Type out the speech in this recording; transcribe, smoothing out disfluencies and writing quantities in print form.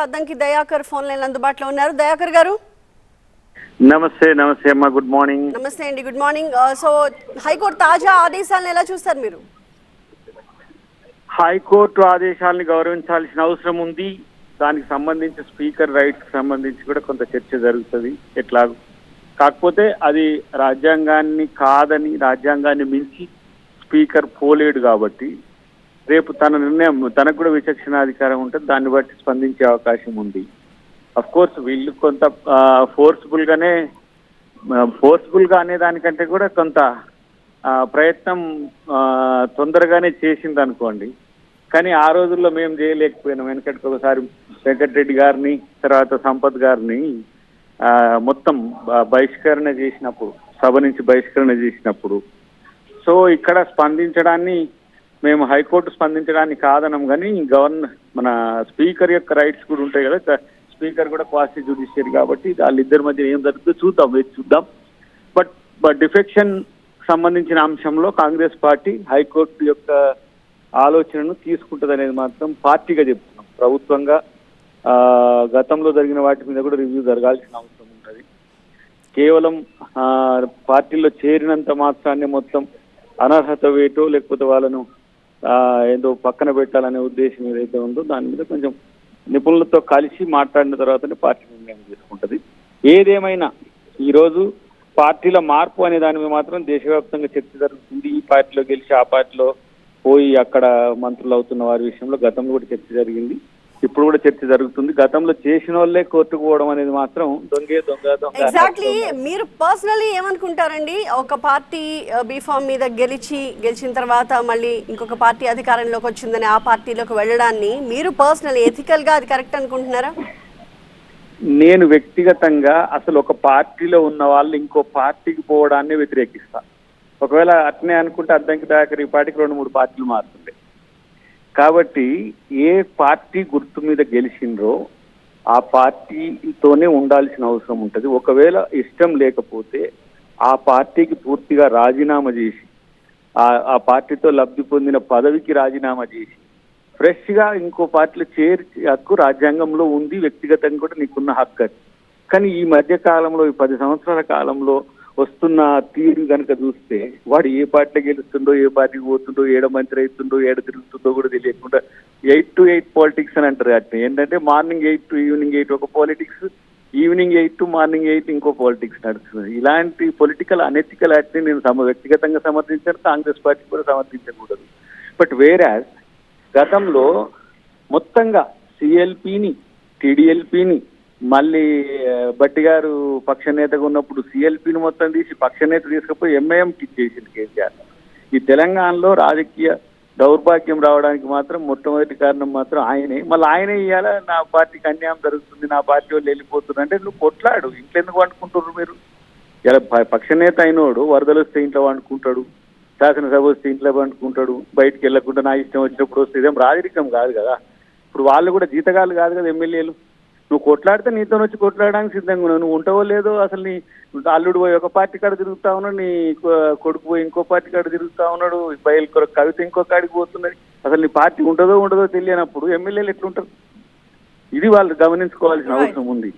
Addanki Dayakar phone line అందుబాటులో ఉన్నారు. దయాకర్ గారు నమస్తే. నమస్తే అమ్మా, గుడ్ మార్నింగ్. నమస్తే అండి, గుడ్ మార్నింగ్. సో హైకోర్టు తాజా ఆదేశాలను ఎలా చూస్తారు మీరు? హైకోర్టు ఆదేశాలను గౌరవించాల్సిన అవసరం ఉంది. దానికి సంబంధించి స్పీకర్ రైట్స్ సంబంధించి కూడా కొంత చర్చ జరుగుతుంది ఎట్లా. కాకపోతే అది రాజ్యాంగాన్ని కాదని, రాజ్యాంగాన్ని మించి స్పీకర్ పోలేడు కాబట్టి రేపు తన నిర్ణయం, తనకు కూడా విచక్షణాధికారం ఉంటుంది, దాన్ని బట్టి స్పందించే అవకాశం ఉంది. అఫ్ కోర్స్ వీళ్ళు కొంత ఫోర్స్ఫుల్ గా అనే దానికంటే కూడా కొంత ప్రయత్నం తొందరగానే చేసింది అనుకోండి. కానీ ఆ రోజుల్లో మేము చేయలేకపోయినాం. వెనకటికి ఒకసారి వెంకటరెడ్డి గారిని, తర్వాత సంపత్ గారిని మొత్తం బహిష్కరణ చేసినప్పుడు, సభ నుంచి బహిష్కరణ చేసినప్పుడు, సో ఇక్కడ స్పందించడాన్ని మేము హైకోర్టు స్పందించడాన్ని కాదనం. కానీ మన స్పీకర్ యొక్క రైట్స్ కూడా ఉంటాయి కదా. స్పీకర్ కూడా క్వాసి జ్యుడిషియరీ కాబట్టి వాళ్ళిద్దరి మధ్య ఏం జరుగుతుందో చూద్దాం. బట్ డిఫెక్షన్ సంబంధించిన అంశంలో కాంగ్రెస్ పార్టీ హైకోర్టు యొక్క ఆలోచనను తీసుకుంటుంది అనేది మాత్రం పార్టీగా చెప్తున్నాం. ప్రభుత్వంగా గతంలో జరిగిన వాటి మీద కూడా రివ్యూ జరగాల్సిన అవసరం ఉంటుంది. కేవలం పార్టీలో చేరినంత మాత్రాన్ని మొత్తం అనర్హత వేటో లేకపోతే వాళ్ళను ఏదో పక్కన పెట్టాలనే ఉద్దేశం ఏదైతే ఉందో దాని మీద కొంచెం నిపుణులతో కలిసి మాట్లాడిన తర్వాతనే పార్టీ నిర్ణయం తీసుకుంటుంది. ఏదేమైనా ఈరోజు పార్టీల మార్పు అనే దాని మీద మాత్రం దేశవ్యాప్తంగా చర్చ జరుగుతుంది. ఈ పార్టీలో గెలిచి ఆ పార్టీలో పోయి అక్కడ మంత్రులు అవుతున్న వారి విషయంలో గతంలో కూడా చర్చ జరిగింది, ఇప్పుడు కూడా చర్చ జరుగుతుంది. గతంలో చేసిన వాళ్ళే కోర్టుకు పోవడం అనేది మాత్రం దొంగ. ఎగ్జాక్ట్లీ మీరు పర్సనలీ ఏమనుకుంటారండి? ఒక పార్టీ బీఫామ్ మీద గెలిచిన తర్వాత మళ్ళీ ఇంకొక పార్టీ అధికారంలోకి వచ్చిందని ఆ పార్టీలోకి వెళ్ళడాన్ని మీరు పర్సనల్ ఎథికల్ గా అది కరెక్ట్ అనుకుంటున్నారా? నేను వ్యక్తిగతంగా అసలు ఒక పార్టీలో ఉన్న వాళ్ళు ఇంకో పార్టీకి పోవడాన్ని వ్యతిరేకిస్తా. ఒకవేళ అట్నే అనుకుంటే అద్దంకి దాకా ఈ పార్టీకి 2-3 పార్టీలు మారుతుండే. కాబట్టి ఏ పార్టీ గుర్తు మీద గెలిచిండ్రో ఆ పార్టీతోనే ఉండాల్సిన అవసరం ఉంటుంది. ఒకవేళ ఇష్టం లేకపోతే ఆ పార్టీకి పూర్తిగా రాజీనామా చేసి, ఆ పార్టీతో లబ్ధి పొందిన పదవికి రాజీనామా చేసి ఫ్రెష్ గా ఇంకో పార్టీలో చేర్చే హక్కు రాజ్యాంగంలో ఉంది. వ్యక్తిగతంగా కూడా నీకున్న హక్కు అది. కానీ ఈ మధ్య కాలంలో, ఈ 10 సంవత్సరాల కాలంలో వస్తున్న తీరు కనుక చూస్తే వాడు ఏ పార్టీలో గెలుస్తుండో, ఏ పార్టీకి పోతుండో, ఏడ మంత్రి అవుతుండో, ఏడ తిరుగుతుండో కూడా తెలియకుండా 8 to 8 పాలిటిక్స్ అని అంటారు. అట్లా ఏంటంటే మార్నింగ్ 8 to ఈవినింగ్ 8 ఒక పాలిటిక్స్, ఈవినింగ్ 8 to మార్నింగ్ 8 ఇంకో పాలిటిక్స్ నడుస్తుంది. ఇలాంటి పొలిటికల్ అనెథికల్ యాక్ట్ని నేను వ్యక్తిగతంగా సమర్థించాను, కాంగ్రెస్ పార్టీ కూడా సమర్థించకూడదు. బట్ వేరాజ్ గతంలో మొత్తంగా సిఎల్పిని, టీడీఎల్పిని, మళ్ళీ బట్టి గారు పక్ష నేతగా ఉన్నప్పుడు సిఎల్పిని మొత్తం తీసి పక్ష నేత తీసుకుపోయి ఎంఐఎంకి ఇచ్చేసింది కేసీఆర్. ఈ తెలంగాణలో రాజకీయ దౌర్భాగ్యం రావడానికి మాత్రం మొట్టమొదటి కారణం మాత్రం ఆయనే. మళ్ళీ ఆయనే ఇవ్వాలా నా పార్టీకి అన్యాయం జరుగుతుంది, నా పార్టీ వాళ్ళు వెళ్ళిపోతున్నారు అంటే నువ్వు కొట్లాడు. ఇంట్లో ఎందుకు వండుకుంటున్నారు మీరు? ఇలా పక్ష నేత అయినోడు వరదలు వస్తే ఇంట్లో వండుకుంటాడు, శాసనసభ వస్తే ఇంట్లో వండుకుంటాడు, బయటికి వెళ్ళకుండా నా ఇష్టం వచ్చినప్పుడు వస్తే. ఇదేం రాజరికం కాదు కదా. ఇప్పుడు వాళ్ళు కూడా జీతగాళ్ళు కాదు కదా ఎమ్మెల్యేలు. నువ్వు కొట్లాడితే నీతో వచ్చి కొట్లాడడానికి సిద్ధంగా ఉన్నావు. నువ్వు ఉంటావో లేదో, అసలు నీ అల్లుడు పోయి ఒక పార్టీ కాడ తిరుగుతా ఉన్నాడు, నీ కొడుకు పోయి ఇంకో పార్టీ కాడ తిరుగుతా ఉన్నాడు, బయలు కవిత ఇంకో కాడికి పోతున్నది. అసలు నీ పార్టీ ఉండదో తెలియనప్పుడు ఎమ్మెల్యేలు ఎట్లుంటారు? ఇది వాళ్ళు గమనించుకోవాల్సిన అవసరం ఉంది.